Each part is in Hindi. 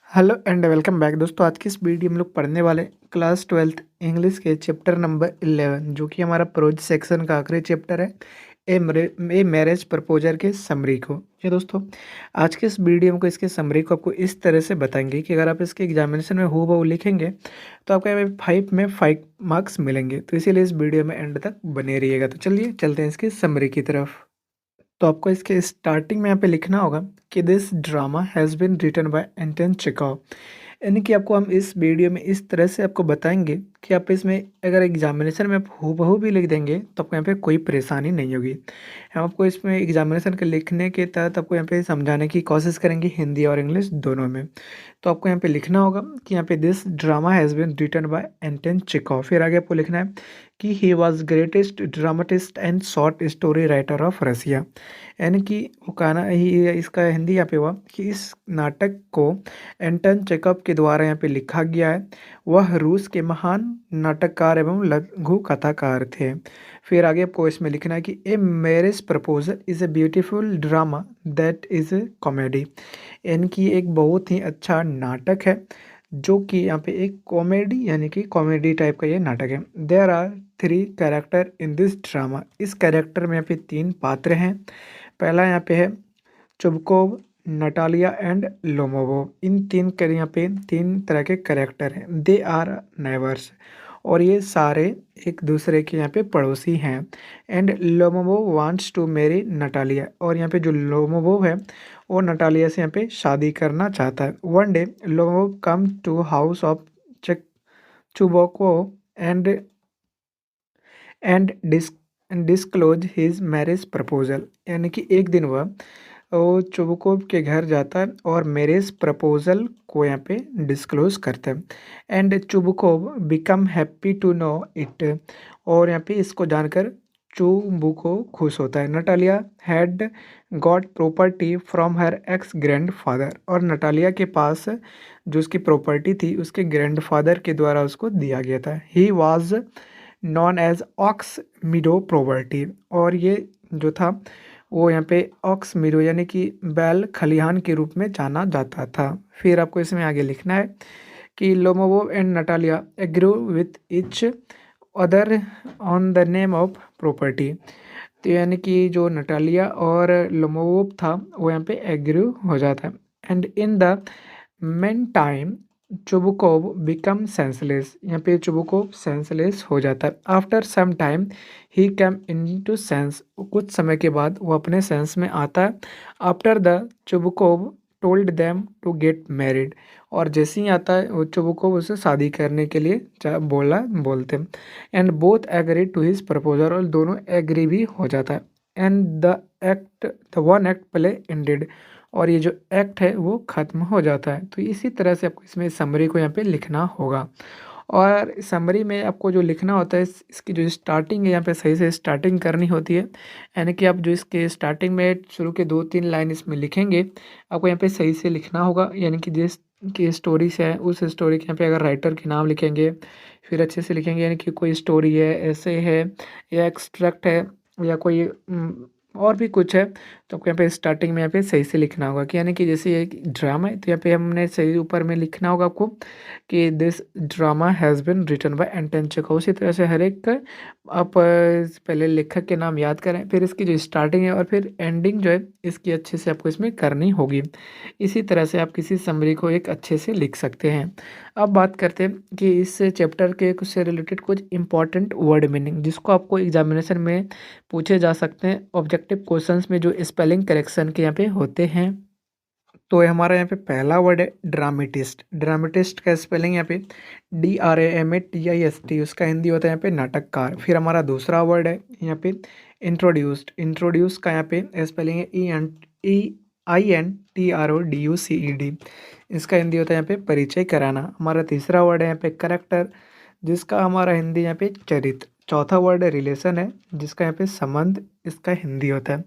हेलो एंड वेलकम बैक दोस्तों। आज की इस वीडियो में हम लोग पढ़ने वाले क्लास 12th इंग्लिश के चैप्टर नंबर 11 जो कि हमारा प्रोज सेक्शन का आखिरी चैप्टर है। ए मैरिज प्रपोजर के समरी को ये दोस्तों आज के इस वीडियो में को इसके समरी को आपको इस तरह से बताएंगे कि अगर आप इसके एग्जामिनेशन में हूबहू लिखेंगे तो आपको यहाँ पे 5 में 5 मार्क्स मिलेंगे। तो इसीलिए इस वीडियो में एंड तक बने रहिएगा। तो चलिए चलते हैं इसकी समरी की तरफ। तो आपको इसके स्टार्टिंग में यहाँ पे लिखना होगा कि this drama has been written by Anton Chekhov. यानी कि आपको हम इस वीडियो में इस तरह से आपको बताएंगे कि आप इसमें अगर एग्जामिनेशन में आप हूबहू भी लिख देंगे तो आपको यहाँ पे कोई परेशानी नहीं होगी। हम आपको इसमें एग्जामिनेशन के लिखने के तहत आपको यहाँ पे समझाने की कोशिश करेंगे हिंदी और इंग्लिश दोनों में। तो आपको यहाँ पे लिखना होगा कि यहाँ पे this drama has been written by Anton Chekhov. फिर आगे आपको लिखना है कि he was greatest dramatist and short story writer of Russia. यानी कि वो कहना ही इसका हिंदी यहाँ पे हुआ कि इस नाटक को एंटन चेखव के द्वारा यहाँ पे लिखा गया है। वह रूस के महान नाटककार एवं लघु कथाकार थे। फिर आगे आपको इसमें लिखना है कि a marriage proposal is a beautiful drama that is a comedy. यानी कि एक बहुत ही अच्छा नाटक है जो कि यहाँ पे एक कॉमेडी यानी कि कॉमेडी टाइप का ये नाटक है। There are 3 character in this drama. इस कैरेक्टर में यहाँ पे 3 पात्र हैं। पहला यहाँ पे है चुबकोव, नटालिया एंड लोमोवो। इन 3 के यहाँ पे 3 तरह के कैरेक्टर हैं। दे आर नेबर्स और ये सारे एक दूसरे के यहाँ पे पड़ोसी हैं। And Lomov wants to marry Natalia और यहाँ पे जो लोमोवो है वो नटालिया से यहाँ पे शादी करना चाहता है। One day Lomov come to house of check Chubukov and and disclose his marriage proposal. यानी कि एक दिन वह वो चुबकोव के घर जाता है और मैरिज प्रपोजल को यहाँ पे डिस्क्लोज करता है। And Chubukov become happy to know it और यहाँ पे इसको जानकर चुबुको खुश होता है। Natalia had got property from her ex grandfather और नटालिया के पास जो उसकी प्रॉपर्टी थी उसके ग्रैंडफादर के द्वारा उसको दिया गया था। He was known as Ox Meadow property और ये जो था वो यहाँ पे ऑक्स मिडो यानी कि बैल खलिहान के रूप में जाना जाता था। फिर आपको इसमें आगे लिखना है कि Lomov and Natalia agree with each other on the name of property. तो यानी कि जो नटालिया और लोमोवो था वो यहाँ पे एग्री हो जाता है। And in the meantime Chubukov become senseless. यहाँ पे चुबुकोव सेंसलेस हो जाता है। After some time he came into sense. कुछ समय के बाद वो अपने सेंस में आता है। After the Chubukov told them to get married और जैसे ही आता है वो चुबुकोव उसे शादी करने के लिए बोलते हैं। And both agree to his proposal और दोनों एग्री भी हो जाता है। And the one act play ended और ये जो एक्ट है वो ख़त्म हो जाता है। तो इसी तरह से आपको इसमें समरी को यहाँ पे लिखना होगा। और समरी में आपको जो लिखना होता है इसकी जो स्टार्टिंग है यहाँ पे सही से स्टार्टिंग करनी होती है। यानी कि आप जो इसके स्टार्टिंग में शुरू के 2-3 लाइन इसमें लिखेंगे आपको यहाँ पे सही से लिखना होगा। यानी कि जिस की स्टोरी से है उस स्टोरी के यहाँ पे अगर राइटर के नाम लिखेंगे फिर अच्छे से लिखेंगे। यानी कि कोई स्टोरी है, ऐसे है या एक्सट्रैक्ट है या कोई और भी कुछ है तो आपको यहाँ पे स्टार्टिंग में यहाँ पे सही से लिखना होगा कि यानी कि जैसे ये ड्रामा है तो यहाँ पे हमने सही ऊपर में लिखना होगा आपको कि this drama has been written by Anton Chekhov. उसी तरह से हर एक आप पहले लेखक के नाम याद करें फिर इसकी जो स्टार्टिंग है और फिर एंडिंग जो है इसकी अच्छे से आपको इसमें करनी होगी। इसी तरह से आप किसी समरी को एक अच्छे से लिख सकते हैं। अब बात करते हैं कि इस चैप्टर के कुछ से रिलेटेड कुछ इंपॉर्टेंट वर्ड मीनिंग जिसको आपको एग्जामिनेशन में पूछे जा सकते हैं ऑब्जेक्टिव क्वेश्चंस में जो स्पेलिंग करेक्शन के यहाँ पे होते हैं। तो ये हमारा यहाँ पे पहला वर्ड है ड्रामेटिस्ट। ड्रामेटिस्ट का स्पेलिंग यहाँ पे DRAMATIST उसका हिंदी होता है यहाँ पे नाटककार। फिर हमारा दूसरा वर्ड है यहाँ पे इंट्रोड्यूस्ड। इंट्रोड्यूस का यहाँ पे स्पेलिंग है INTRODUCED इसका हिंदी होता है यहाँ पे परिचय कराना। हमारा तीसरा वर्ड है यहाँ पे करेक्टर जिसका हमारा हिंदी यहाँ पे चरित्र। चौथा वर्ड है रिलेशन है जिसका यहाँ पे संबंध इसका हिंदी होता है।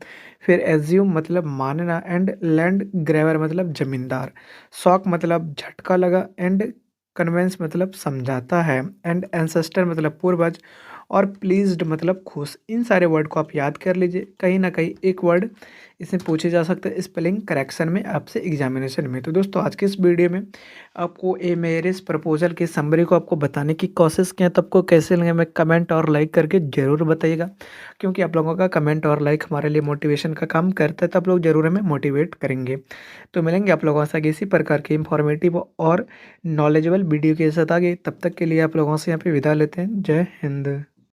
फिर एज्यूम मतलब मानना एंड लैंड ग्रैबर मतलब जमींदार। शॉक मतलब झटका लगा एंड कन्वेंस मतलब समझाता है एंड एंसेस्टर मतलब पूर्वज और प्लीज्ड मतलब खुश। इन सारे वर्ड को आप याद कर लीजिए। कहीं ना कहीं एक वर्ड इसमें पूछे जा सकते हैं स्पेलिंग करेक्शन में आपसे एग्जामिनेशन में। तो दोस्तों आज के इस वीडियो में आपको ए मैरिज प्रपोजल की समरी को आपको बताने की कोशिश की है, तो आपको कैसे लगे मैं कमेंट और लाइक करके ज़रूर बताइएगा, क्योंकि आप लोगों का कमेंट और लाइक हमारे लिए मोटिवेशन का काम करता है, तो आप लोग ज़रूर हमें मोटिवेट करेंगे। तो मिलेंगे आप लोगों से इसी प्रकार की इंफॉर्मेटिव और नॉलेजेबल वीडियो के साथ आगे। तब तक के लिए आप लोगों से यहाँ पे विदा लेते हैं। जय हिंद।